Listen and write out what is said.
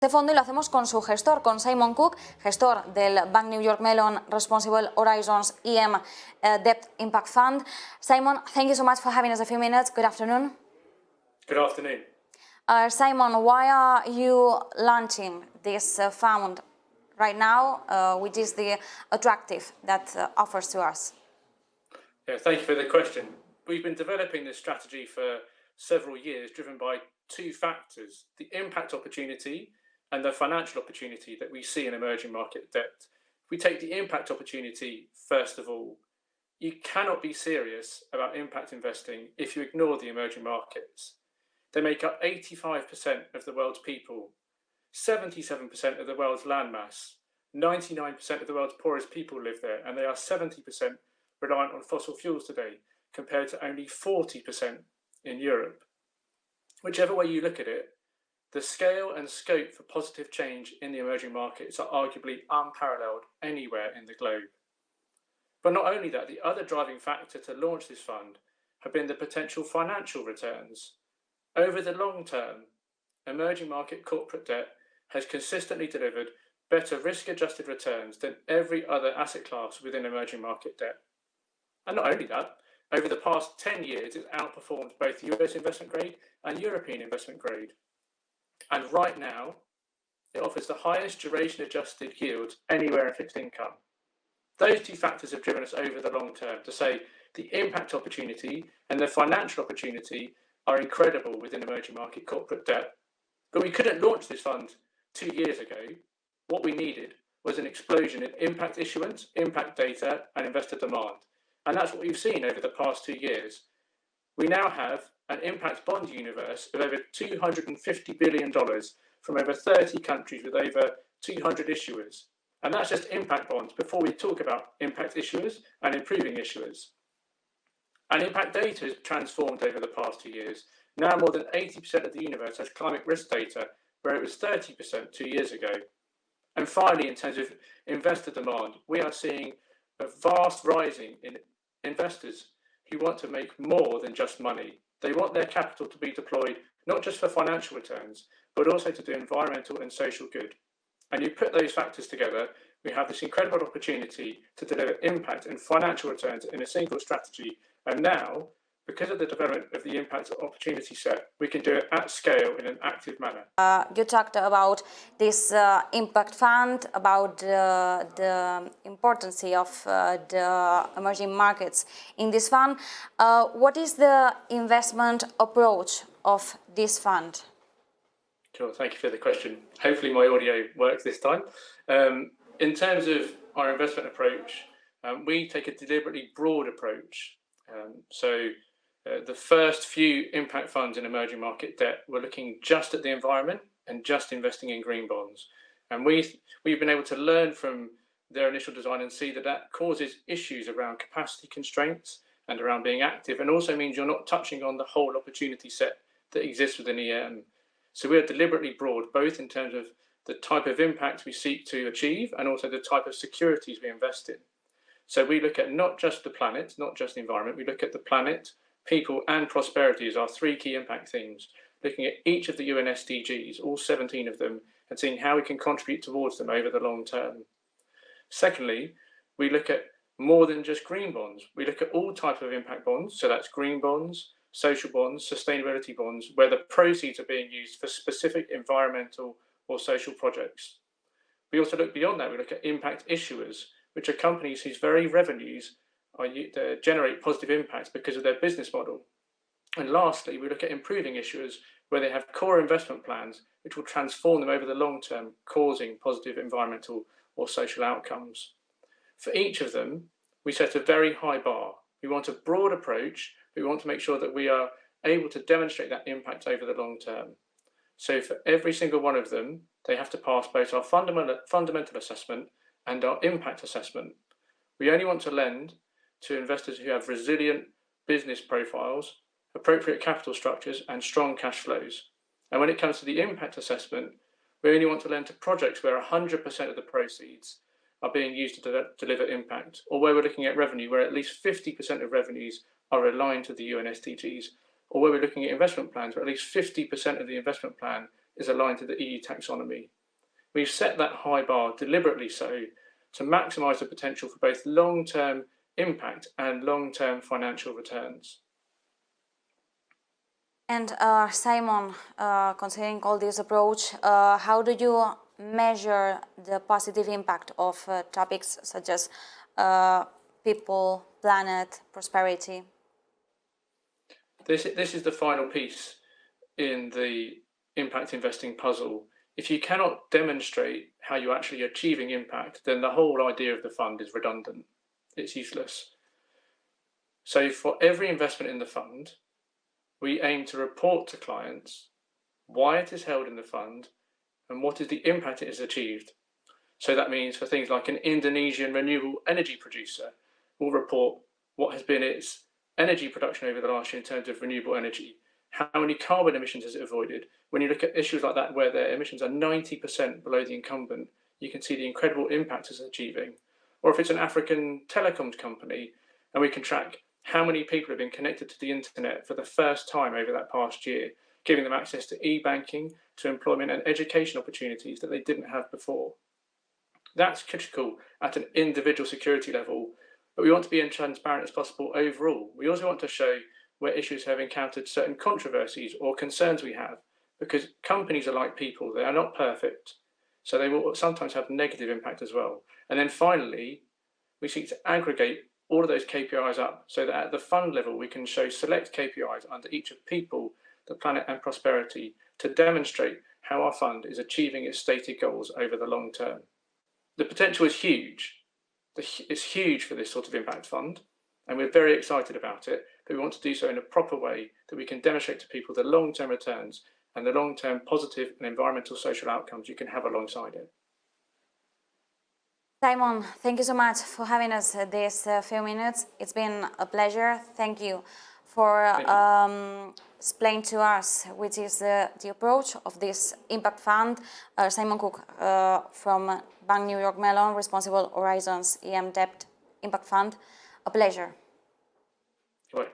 Este fondo y lo hacemos con su gestor, con Simon Cooke, gestor del BNY Mellon Responsible Horizons Debt Impact Fund. Simon, thank you so much for having us a few minutes. Good afternoon. Good afternoon. Simon, why are you launching this fund right now, which is the attractive that offers to us? Yeah, thank you for the question. We've been developing this strategy for several years, driven by two factors: the impact opportunity and the financial opportunity that we see in emerging market debt. If we take the impact opportunity first of all, you cannot be serious about impact investing if you ignore the emerging markets. They make up 85% of the world's people, 77% of the world's landmass, 99% of the world's poorest people live there, and they are 70% reliant on fossil fuels today, compared to only 40% in Europe. Whichever way you look at it, the scale and scope for positive change in the emerging markets are arguably unparalleled anywhere in the globe. But not only that, the other driving factor to launch this fund have been the potential financial returns. Over the long term, emerging market corporate debt has consistently delivered better risk-adjusted returns than every other asset class within emerging market debt. And not only that, over the past 10 years, it's outperformed both US investment grade and European investment grade. And right now, it offers the highest duration-adjusted yield anywhere in fixed income. Those two factors have driven us over the long term to say the impact opportunity and the financial opportunity are incredible within emerging market corporate debt. But we couldn't launch this fund 2 years ago. What we needed was an explosion in impact issuance, impact data, and investor demand. And that's what we've seen over the past 2 years. We now have an impact bond universe of over $250 billion from over 30 countries with over 200 issuers. And that's just impact bonds before we talk about impact issuers and improving issuers. And impact data has transformed over the past 2 years. Now more than 80% of the universe has climate risk data, where it was 30% 2 years ago. And finally, in terms of investor demand, we are seeing a vast rising in investors who want to make more than just money. They want their capital to be deployed not just for financial returns, but also to do environmental and social good. And you put those factors together, we have this incredible opportunity to deliver impact and financial returns in a single strategy. And now, because of the development of the impact opportunity set, we can do it at scale in an active manner. You talked about this impact fund, about the importance of the emerging markets in this fund. What is the investment approach of this fund? Sure, thank you for the question. Hopefully my audio works this time. In terms of our investment approach, we take a deliberately broad approach. The first few impact funds in emerging market debt were looking just at the environment and just investing in green bonds. And we've been able to learn from their initial design and see that that causes issues around capacity constraints and around being active, and also means you're not touching on the whole opportunity set that exists within EM. So we are deliberately broad, both in terms of the type of impact we seek to achieve and also the type of securities we invest in. So we look at not just the planet, not just the environment, we look at the planet, people and prosperity as our three key impact themes, looking at each of the UN SDGs, all 17 of them, and seeing how we can contribute towards them over the long term. Secondly, we look at more than just green bonds. We look at all types of impact bonds, so that's green bonds, social bonds, sustainability bonds, where the proceeds are being used for specific environmental or social projects. We also look beyond that. We look at impact issuers, which are companies whose very revenues generate positive impacts because of their business model. And lastly, we look at improving issuers, where they have core investment plans which will transform them over the long term, causing positive environmental or social outcomes. For each of them, we set a very high bar. We want a broad approach. We want to make sure that we are able to demonstrate that impact over the long term. So for every single one of them, they have to pass both our fundamental assessment and our impact assessment. We only want to lend to investors who have resilient business profiles, appropriate capital structures, and strong cash flows. And when it comes to the impact assessment, we only want to lend to projects where 100% of the proceeds are being used to deliver impact, or where we're looking at revenue where at least 50% of revenues are aligned to the UN SDGs, or where we're looking at investment plans where at least 50% of the investment plan is aligned to the EU taxonomy. We've set that high bar deliberately so to maximise the potential for both long-term impact and long-term financial returns. And Simon, considering all this approach, how do you measure the positive impact of topics such as people, planet, prosperity? This is the final piece in the impact investing puzzle. If you cannot demonstrate how you're actually achieving impact, then the whole idea of the fund is redundant. It's useless. So for every investment in the fund, we aim to report to clients why it is held in the fund and what is the impact it has achieved. So that means for things like an Indonesian renewable energy producer, we'll report what has been its energy production over the last year in terms of renewable energy. How many carbon emissions has it avoided? When you look at issues like that where their emissions are 90% below the incumbent, you can see the incredible impact it's achieving. Or if it's an African telecoms company and we can track how many people have been connected to the internet for the first time over that past year, giving them access to e-banking, to employment and education opportunities that they didn't have before. That's critical at an individual security level, but we want to be as transparent as possible overall. We also want to show where issues have encountered certain controversies or concerns we have, because companies are like people, they are not perfect, so they will sometimes have negative impact as well. And then finally, we seek to aggregate all of those KPIs up so that at the fund level, we can show select KPIs under each of people, the planet and prosperity to demonstrate how our fund is achieving its stated goals over the long term. The potential is huge. It's huge for this sort of impact fund, and we're very excited about it, but we want to do so in a proper way that we can demonstrate to people the long-term returns and the long-term positive and environmental social outcomes you can have alongside it. Simon, thank you so much for having us these few minutes. It's been a pleasure. Thank you for explaining to us which is the approach of this impact fund. Simon Cooke from BNY Mellon, responsible Horizons EM Debt Impact Fund. A pleasure. Right.